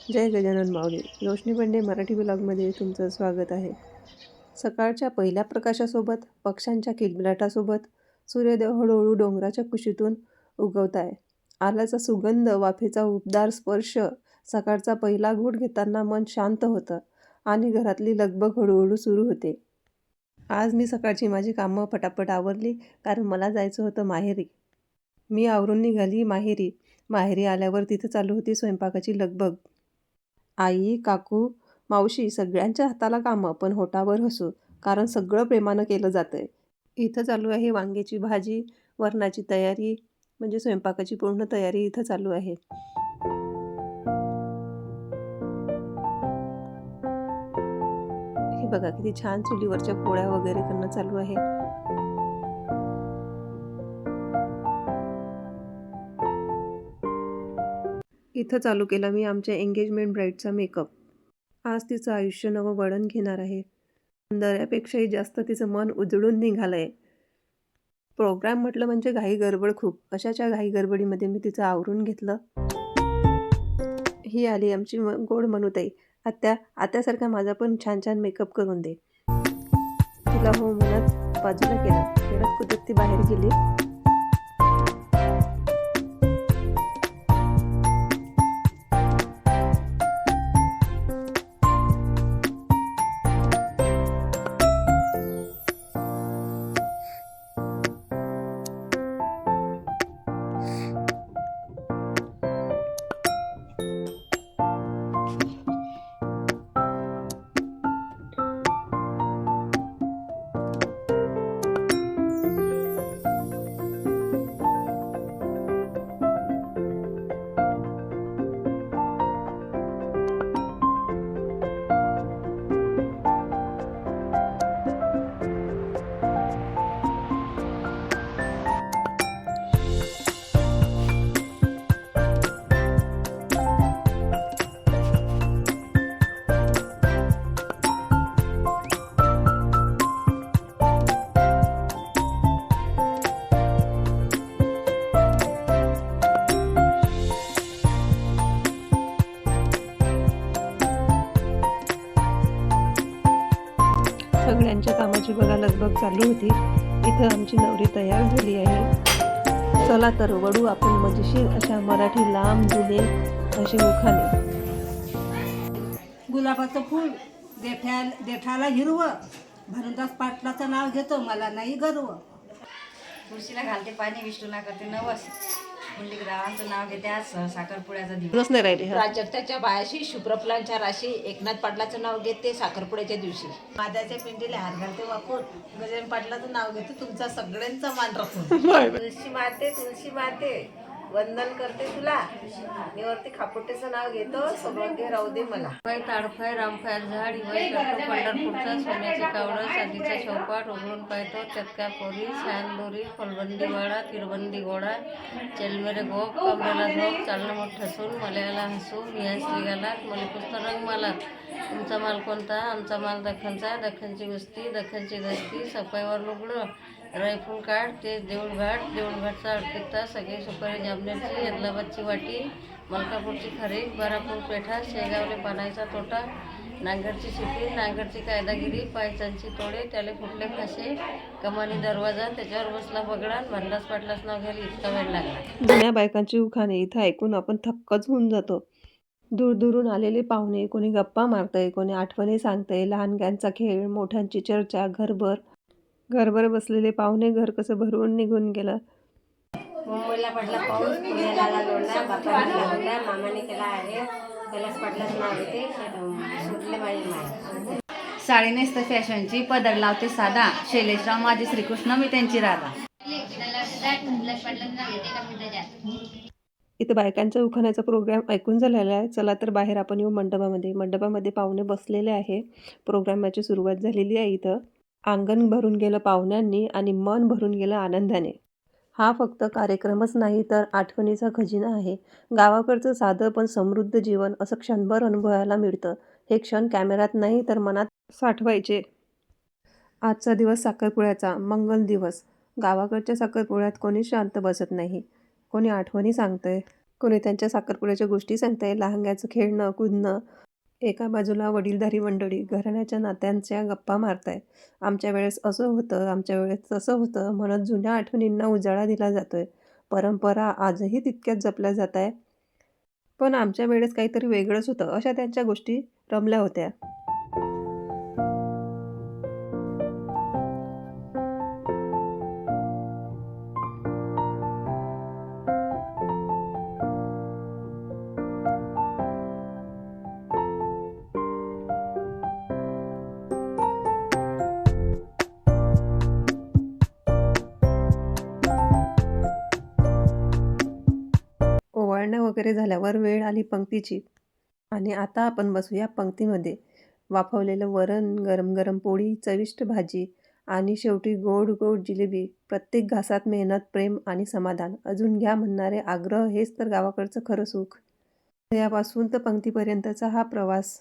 जय गजानन माऊली. रोशनी बंडे मराठी ब्लॉगमध्ये तुमचं स्वागत आहे. सकाळच्या पहिल्या प्रकाशासोबत, पक्ष्यांच्या किलबिलाटासोबत सूर्योदय हळूहळू डोंगराच्या कुशीतून उगवत आहे. आल्याचा सुगंध, वाफेचा उबदार स्पर्श. सकाळचा पहिला घोट घेताना मन शांत होतं आणि घरातली लगबग हळूहळू सुरू होते. आज मी सकाळची माझी कामं पटापट आवरली, कारण मला जायचं होतं माहेरी. मी आवरून निघाली माहेरी. माहेरी आल्यावर तिथं चालू होती स्वयंपाकाची लगबग. आई, काकू, मावशी सगळ्यांच्या हाताला कामं, पण होटावर हसू, कारण सगळं प्रेमानं केलं जातंय. इथं चालू आहे वांग्याची भाजी, वरणाची तयारी, म्हणजे स्वयंपाकाची पूर्ण तयारी इथं चालू आहे. हे बघा किती छान चुलीवरच्या पोळ्या वगैरे करणं चालू आहे. इथं चालू केला मी आमच्या एंगेजमेंट ब्राईडचा मेकअप. आज तिचं आयुष्य नवं वळण घेणार आहे. सौंदर्यापेक्षाही जास्त तिचं मन उजळून निघालंय. प्रोग्राम म्हटलं म्हणजे घाई गडबड खूप. अशाच्या घाई गडबडीमध्ये मी तिचं आवरून घेतलं. ही आली आमची गोड मनूताई. आत्या, आत्यासारखा माझा पण छान छान मेकअप करून दे. तिला हो म्हणत बाजूला केला. खेळत कुदत ती बाहेर गेली. सगळ्यांच्या कामाची बघा लगबग चालू होती. इथं आमची नवरी तयार झाली आहे. चला तर वडू आपण मजेशीर अशा मराठी लांब जुने असे उखाणे. गुलाबाचं फूल देठाला हिरवं, भरदास पाटलाचं नाव घेतो, मला नाही गर्व. तुळशीला घालते पाणी, विष्णूला करते नवस, मुंडलिकरावांचं नाव घेते आज साखरपुड्याचा दिवस. रस नाही राहिले. प्राजक्ताच्या बायाशी, शुभ्रफुलांच्या राशी, एकनाथ पाटलाचं नाव घेते साखरपुड्याच्या दिवशी. माझ्याच्या पिंडीला हार घालते वाकून, गजानन पाटलाचं नाव घेते तुमचा सगळ्यांचा मान राखून. तुळशी माते वंदन करते तुला, मी वरती खापुटेचं नाव घेतो, सौभाग्य राहू दे मला. ताडफाय रामफाय झाड हिवाई करतो पंढरपूरचा, सोन्याचे कावळं चांदीचा चौपाट उघडून पाहतो, चटका पोरी छान दोरी, फलबंदी वाडा तिरबंदी गोडा, चेलमेरे गोप कमरेला झोप, चालणं मोठं ठसून मल्याला हसू, मी हसली गालात मला पुस्तक रंग मला. तुमचा माल कोणता? आमचा माल दख्खनचा, दख्खनची वस्ती दख्खनची दस्ती, सफाईवर लुगडं रायफूल काढ ते देऊळघाटचा अडकित्ता, सगळी सुपारी जामनेरची, यदलाबादची वाटी, मलकापूरची खरीक, बारापूर पेठा, शेगावले पानायचा तोटा, नांगरची शिपी, नांगरची कायदागिरी, पायचांची तोडे, त्याले फुटले फाशे, कमानी दरवाजा, त्याच्यावर बसला बगडा, भरदास पाटलाच नाव घ्यायला इतका वेळ लागला. जुन्या बायकांची उखाणे इथं ऐकून आपण थक्कच होऊन जातो. दूरदूरून आलेले पाहुणे, कोणी गप्पा मारतंय, कोणी आठवणी सांगतंय, लहानग्यांचा खेळ, मोठ्यांची चर्चा, घरभर बसलेले पाहुणे, घर कसं भरून निघून गेलं. मुंबईला पडला पाऊस, पुण्याला आला लोंढा, बापाने केला हुंडा, मामाने केला आहे, कैलास पाटलाचं नाव घेते, सुटले माझे माय. साडी नेसतं फॅशनची, पदर लावते साधा, शैलेशराव माझे श्रीकृष्ण मी त्यांची राधा. इथं बायकांच्या उखाण्याचा प्रोग्राम ऐकून झालेला आहे. चला तर बाहेर आपण येऊ मंडपामध्ये पाहुणे बसलेले आहे. प्रोग्रामाची सुरुवात झालेली आहे. इथं अंगण भरून गेलं पाहुण्यांनी आणि मन भरून गेलं आनंदाने. हा फक्त कार्यक्रमच नाही तर आठवणीचा खजिना आहे. गावाकडचं साधं पण समृद्ध जीवन असं क्षणभर अनुभवायला मिळतं. हे क्षण कॅमेऱ्यात नाही तर मनात साठवायचे. आजचा दिवस साखरपुड्याचा मंगल दिवस. गावाकडच्या साखरपुड्यात कोणी शांत बसत नाही, कोणी आठवणी सांगतंय, कोणी त्यांच्या साखरपुड्याच्या गोष्टी सांगताय, लहानग्याचं खेळणं, कुदणं. एका बाजूला वडीलधारी मंडळी घराण्याच्या नात्यांच्या गप्पा मारताय. आमच्या वेळेस असं होतं, आमच्या वेळेस तसं होतं म्हणत जुन्या आठवणींना उजाळा दिला जातोय. परंपरा आजही तितक्याच जपल्या जात आहे. पण आमच्या वेळेस काहीतरी वेगळंच होतं, अशा त्यांच्या गोष्टी रमल्या होत्या. ओवाळणं वगैरे झाल्यावर वेळ आली पंक्तीची. आणि आता आपण बसूया पंक्तीमध्ये. वाफवलेलं वरण, गरम गरम पोळी, चविष्ट भाजी आणि शेवटी गोड गोड जिलेबी. प्रत्येक घासात मेहनत, प्रेम आणि समाधान. अजून घ्या म्हणणारे आग्रह, हेच तर गावाकडचं खरं सुख. यापासून तर पंक्तीपर्यंतचा हा प्रवास